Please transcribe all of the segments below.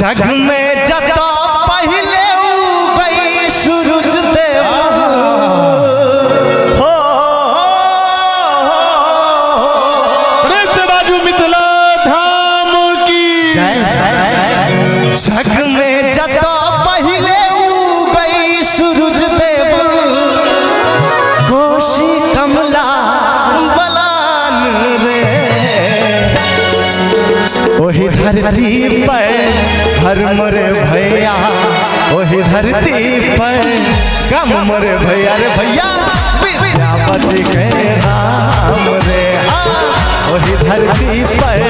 जग में जता पहले गई सूरज देव हो बाजू मिथिला धाम की जय। जग में जता पहले गई सूरज देव कोशी कमला बलान रे ओही धरती पर हर मोरे भैया ओही धरती पर कम मोरे भैया रे भैया विद्यापति के नाम रे ओही धरती पर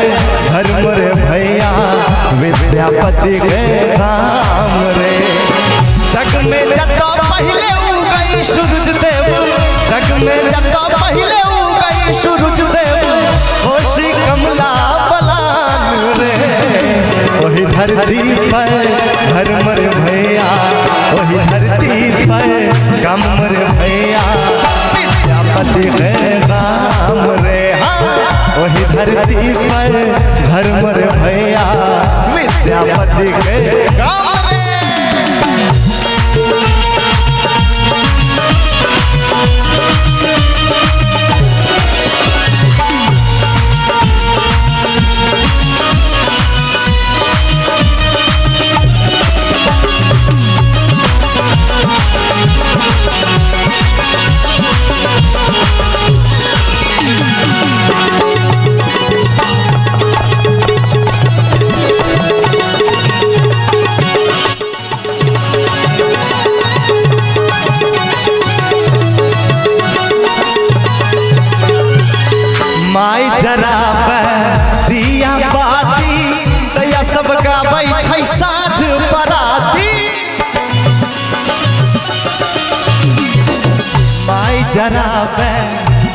हर मोरे भैया विद्यापति के नाम रे जग में जता पहले उगई सूरज देव जग में जता पहले उगई सूरज देव कोशी कमला बलान रे वही धरती पर हर मर भैया वही धरती पर कमर भैया विद्यापति के नाम रे वही धरती पर हर मर भैया विद्यापति के नाम रे। माई जरा दिया बाती दया सब गाबै छै साँझ पराती माई जरा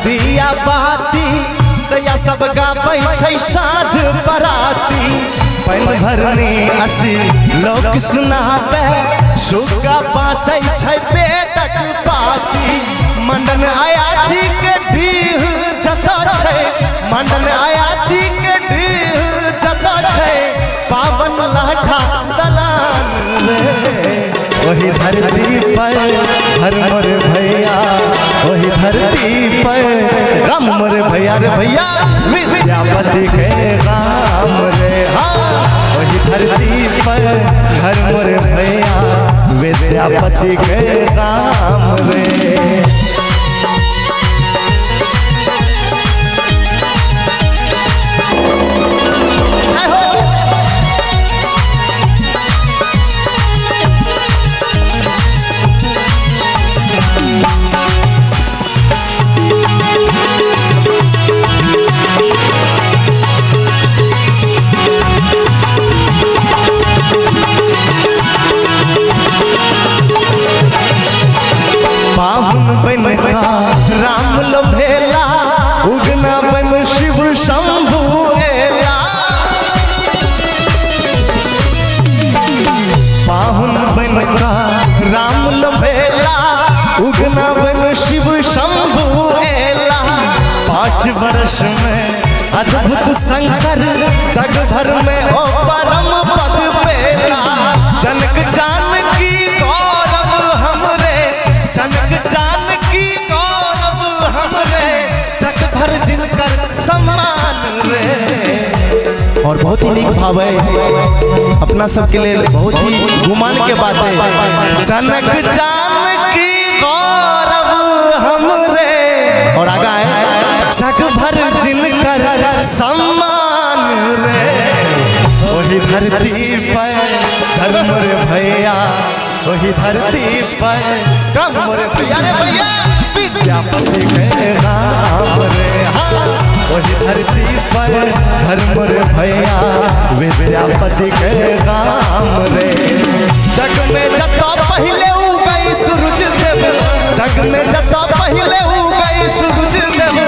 दिया बाती दया सब गाबै छै साँझ पराती पैन भरनी असी लोक सुनाबे सुगा बाँचै छै बेटक पाती मंडन आया जी के ढीह जता छै मंडन आया जी के ढीह जता छै पावन लाठा दलान रे वही धरती पर हर मोर भैया वही धरती पर कम मोर भैया रे भैया विद्यापति के नाम रे वही धरती पर हर मोर भैया विद्यापति के नाम रे। पाहुन बन का राम लभेला उगना बन शिव शंभु एला पाहुन बन का राम लभेला उगना बन शिव शंभु एला 5 वर्ष में अद्भुत शंकर जग भर में ओ परम पद पेला जनक जानकी गौरव हमरे जनक जानकी गौरव हमरे जग भर जिनकर सम्मान रे। और बहुत ही नीक भाव है अपना सबके लिए बहुत ही गुमान के बात है जनक जानकी गौरव हमरे और आगा है जग भर जिनकर सम्मान रे वही धरती पर हर मोर भैया वही धरती पर कम मोर भैया रे भैया विद्यापति के नाम रे वही धरती पर हर मोर भैया विद्यापति के नाम रे। जग में जता पहले उगई सूरज देव जग में जता पहले उगई सूरज देव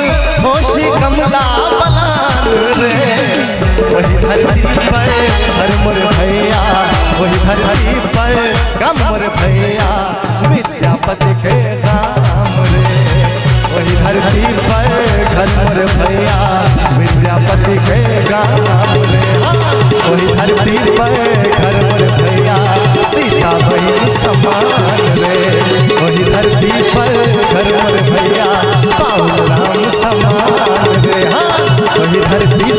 कोशी कमला बलान रे वही धरती पर हर मोर भैया वही धरती पर कम मोर भैया विद्यापति के नाम रे वही धरती पर घर मोर भैया विद्यापति के नाम रे वही धरती पर घर धरती